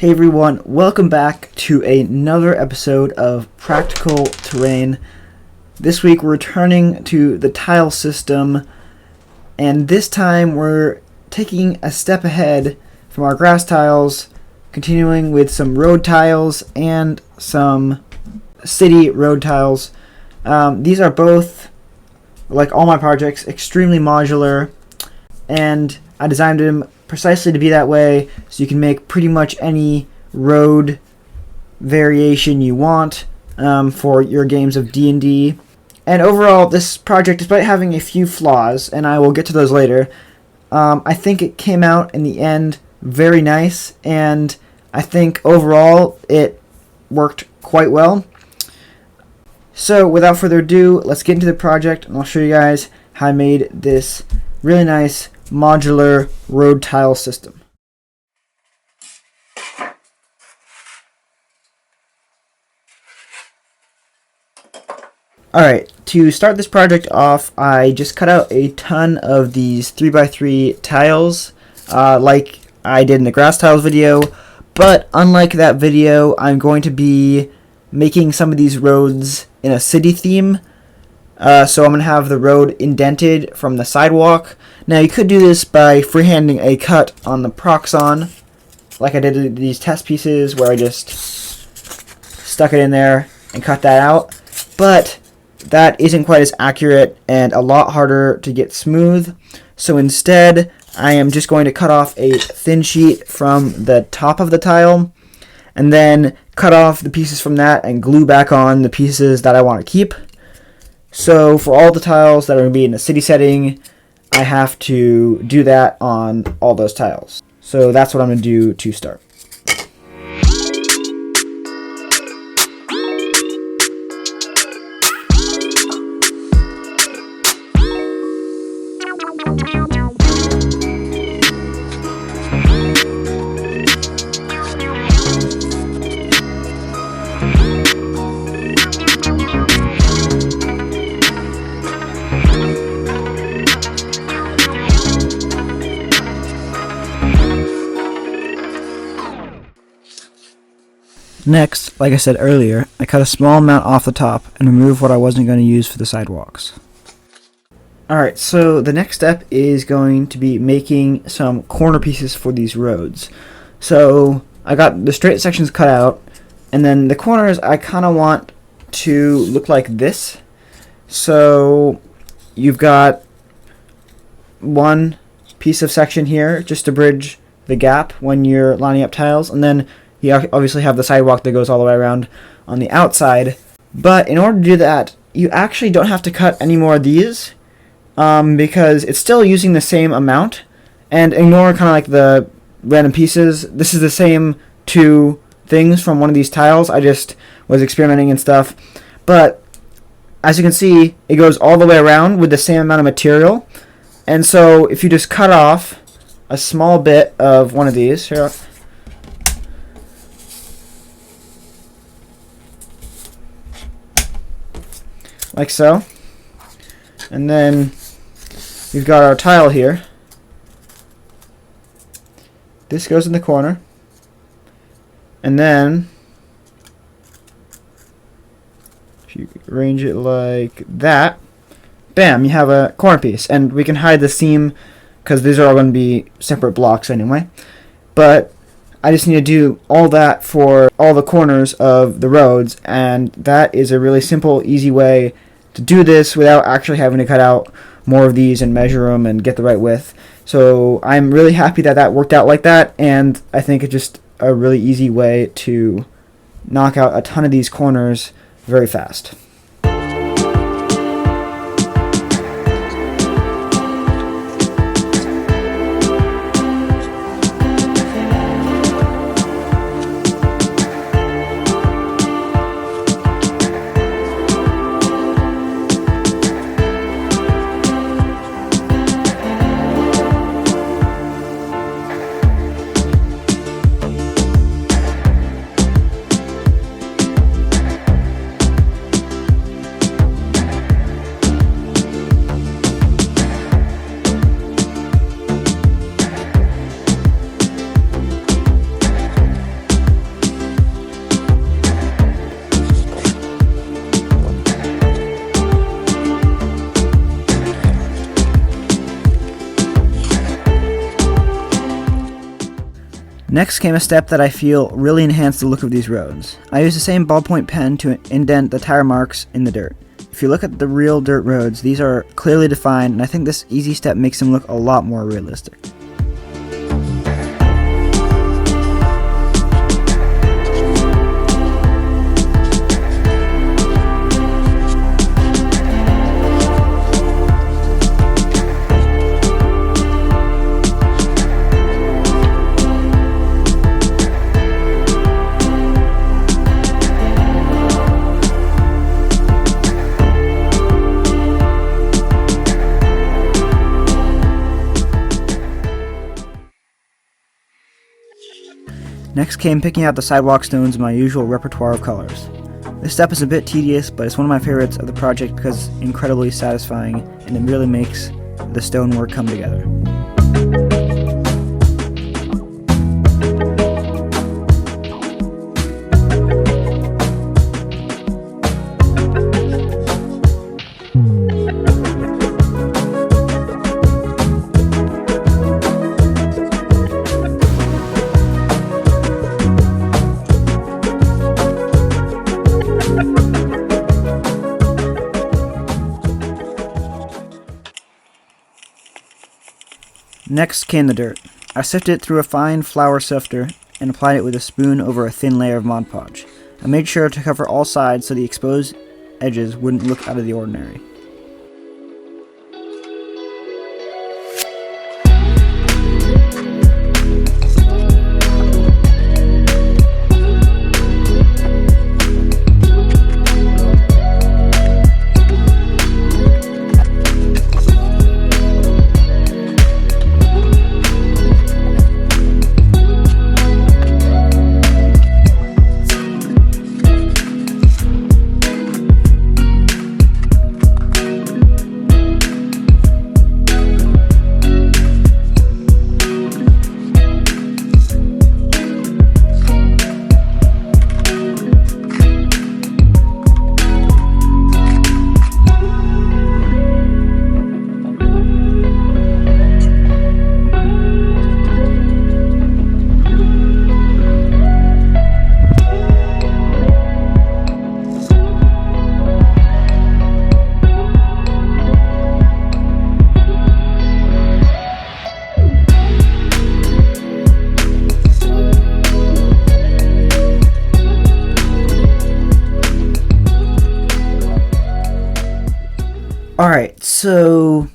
Hey everyone, welcome back to another episode of Practical Terrain. This week we're returning to the tile system, and this time we're taking a step ahead from our grass tiles, continuing with some road tiles and some city road tiles. These are both, like all my projects, extremely modular, and I designed them precisely to be that way, so you can make pretty much any road variation you want for your games of D&D. And overall, this project, despite having a few flaws, and I will get to those later, I think it came out in the end very nice, and I think overall it worked quite well. So without further ado, let's get into the project, and I'll show you guys how I made this really nice modular road tile system. Alright, to start this project off, I just cut out a ton of these 3x3 tiles, like I did in the grass tiles video, but unlike that video, I'm going to be making some of these roads in a city theme. So I'm going to have the road indented from the sidewalk. Now you could do this by freehanding a cut on the Proxon, like I did in these test pieces where I just stuck it in there and cut that out. But that isn't quite as accurate and a lot harder to get smooth. So instead, I am just going to cut off a thin sheet from the top of the tile and then cut off the pieces from that and glue back on the pieces that I want to keep. So for all the tiles that are going to be in a city setting, I have to do that on all those tiles. So that's what I'm going to do to start. Next, like I said earlier, I cut a small amount off the top and removed what I wasn't going to use for the sidewalks. Alright, so the next step is going to be making some corner pieces for these roads. So I got the straight sections cut out, and then the corners I kind of want to look like this. So you've got one piece of section here just to bridge the gap when you're lining up tiles, and then you obviously have the sidewalk that goes all the way around on the outside. But in order to do that, you actually don't have to cut any more of these because it's still using the same amount. And ignore kind of like the random pieces. This is the same two things from one of these tiles. I just was experimenting and stuff. But as you can see, it goes all the way around with the same amount of material. And so if you just cut off a small bit of one of these, here, like so, and then we've got our tile here. This goes in the corner, and then if you arrange it like that, bam, you have a corner piece. And we can hide the seam because these are all going to be separate blocks anyway, but I just need to do all that for all the corners of the roads, and that is a really simple, easy way to do this without actually having to cut out more of these and measure them and get the right width. So I'm really happy that that worked out like that, and I think it's just a really easy way to knock out a ton of these corners very fast. Next came a step that I feel really enhanced the look of these roads. I used the same ballpoint pen to indent the tire marks in the dirt. If you look at the real dirt roads, these are clearly defined, and I think this easy step makes them look a lot more realistic. Next came picking out the sidewalk stones in my usual repertoire of colors. This step is a bit tedious, but it's one of my favorites of the project because it's incredibly satisfying and it really makes the stonework come together. Next came the dirt. I sifted it through a fine flour sifter and applied it with a spoon over a thin layer of Mod Podge. I made sure to cover all sides so the exposed edges wouldn't look out of the ordinary. Alright, so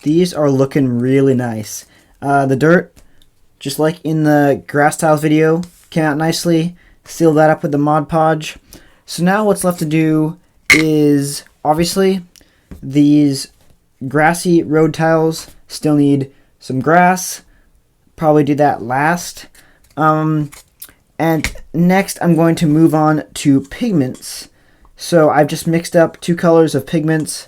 these are looking really nice. The dirt, just like in the grass tiles video, came out nicely. Sealed that up with the Mod Podge. So now what's left to do is, obviously, these grassy road tiles still need some grass. Probably do that last. And next I'm going to move on to pigments. So I've just mixed up two colors of pigments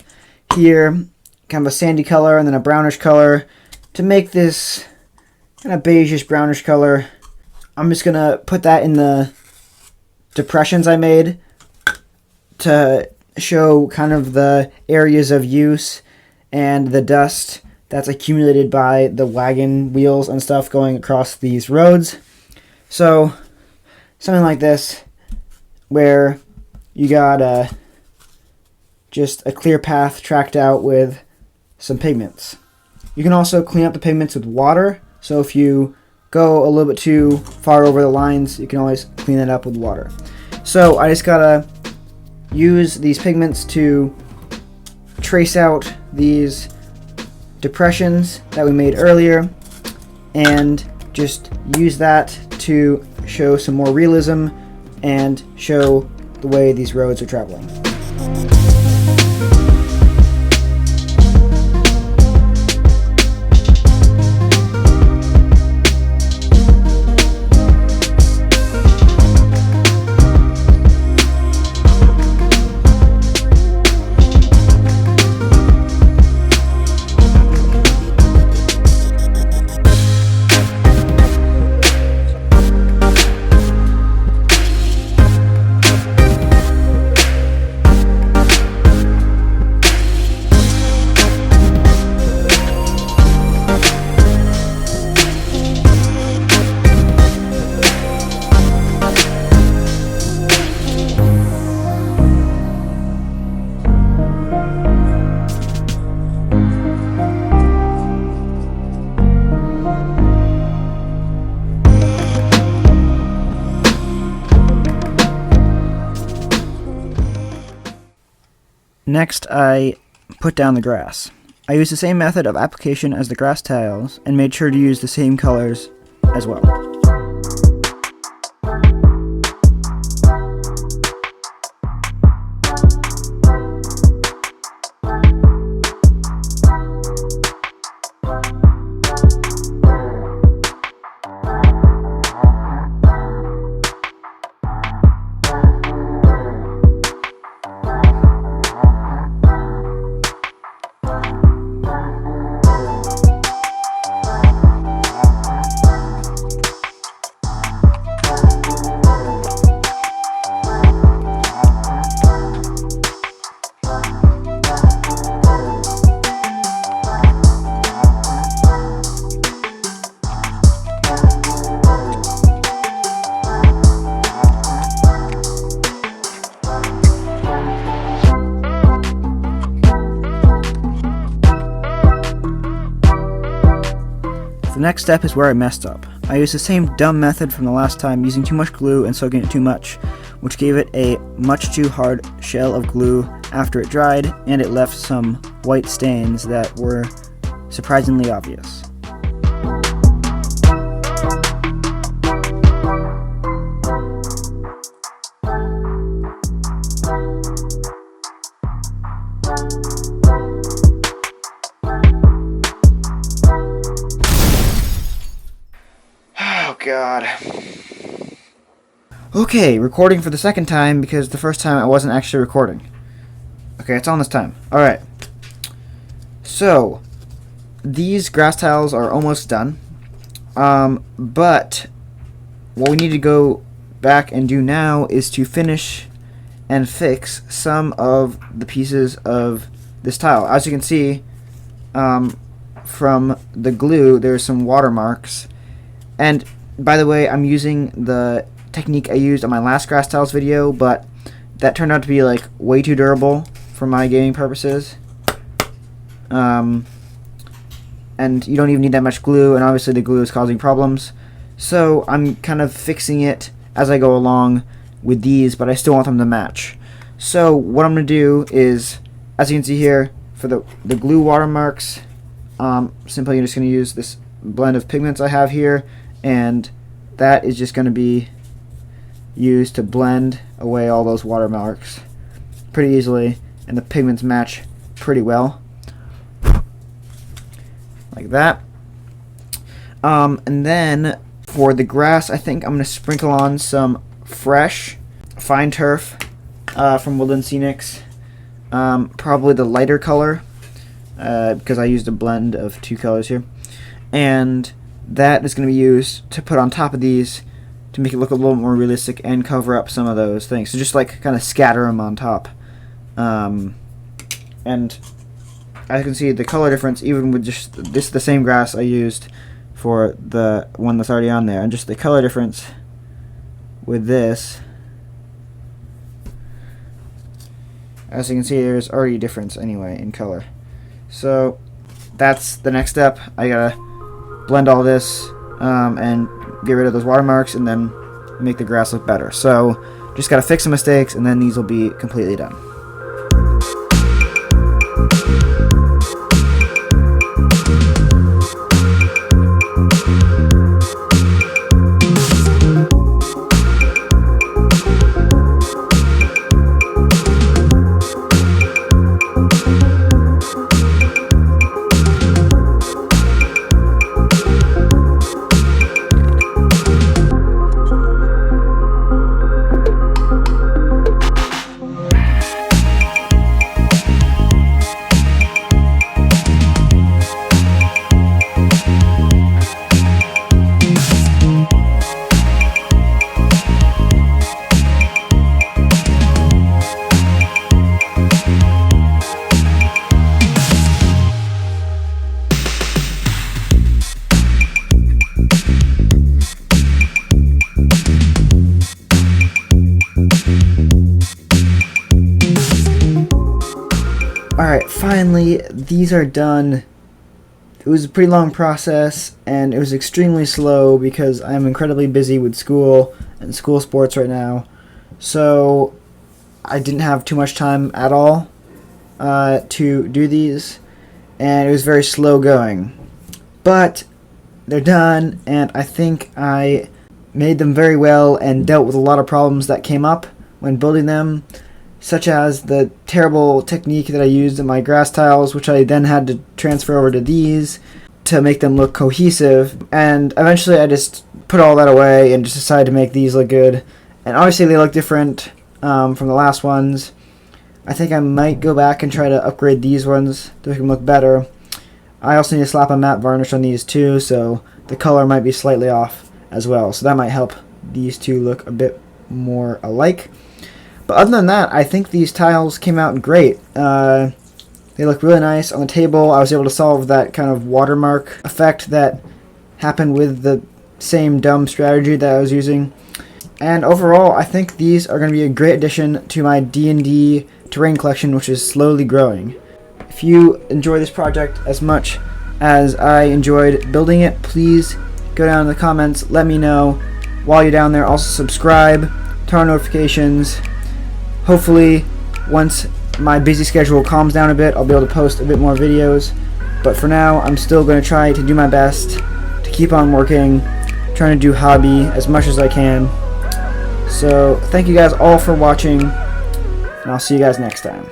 here, kind of a sandy color and then a brownish color to make this kind of beigeish brownish color. I'm just going to put that in the depressions I made to show kind of the areas of use and the dust that's accumulated by the wagon wheels and stuff going across these roads. So something like this where you got just a clear path tracked out with some pigments. You can also clean up the pigments with water, so if you go a little bit too far over the lines, you can always clean it up with water. So I just gotta use these pigments to trace out these depressions that we made earlier and just use that to show some more realism and show the way these roads are traveling. Next, I put down the grass. I used the same method of application as the grass tiles and made sure to use the same colors as well. The next step is where I messed up. I used the same dumb method from the last time, using too much glue and soaking it too much, which gave it a much too hard shell of glue after it dried, and it left some white stains that were surprisingly obvious. God. Okay, recording for the second time because the first time I wasn't actually recording. Okay, it's on this time. Alright. So, these grass tiles are almost done. But what we need to go back and do now is to finish and fix some of the pieces of this tile. As you can see, from the glue, there's some watermarks. And by the way, I'm using the technique I used on my last grass tiles video, but that turned out to be like way too durable for my gaming purposes. And you don't even need that much glue, and obviously the glue is causing problems. So I'm kind of fixing it as I go along with these, but I still want them to match. So what I'm going to do is, as you can see here, for the glue watermarks, simply I'm just going to use this blend of pigments I have here, and that is just going to be used to blend away all those watermarks pretty easily, and the pigments match pretty well like that. And then for the grass, I think I'm going to sprinkle on some fresh fine turf from Woodland Scenics, probably the lighter color, because I used a blend of two colors here, and that is going to be used to put on top of these to make it look a little more realistic and cover up some of those things. So just like kind of scatter them on top. And as you can see, the color difference, even with just this, the same grass I used for the one that's already on there, and just the color difference with this, as you can see, there's already a difference anyway in color. So that's the next step. I gotta blend all this and get rid of those watermarks, and then make the grass look better. So just gotta fix some mistakes, and then these will be completely done. Alright, finally, these are done. It was a pretty long process, and it was extremely slow because I'm incredibly busy with school and school sports right now. So I didn't have too much time at all to do these, and it was very slow going. But they're done, and I think I made them very well and dealt with a lot of problems that came up when building them, such as the terrible technique that I used in my grass tiles, which I then had to transfer over to these to make them look cohesive. And eventually I just put all that away and just decided to make these look good. And obviously they look different from the last ones. I think I might go back and try to upgrade these ones to make them look better. I also need to slap a matte varnish on these too, so the color might be slightly off as well. So that might help these two look a bit more alike. But other than that, I think these tiles came out great. They look really nice on the table. I was able to solve that kind of watermark effect that happened with the same dumb strategy that I was using. And overall, I think these are going to be a great addition to my D&D terrain collection, which is slowly growing. If you enjoy this project as much as I enjoyed building it, please go down in the comments, let me know. While you're down there, also subscribe, turn on notifications. Hopefully, once my busy schedule calms down a bit, I'll be able to post a bit more videos. But for now, I'm still going to try to do my best to keep on working, trying to do hobby as much as I can. So, thank you guys all for watching, and I'll see you guys next time.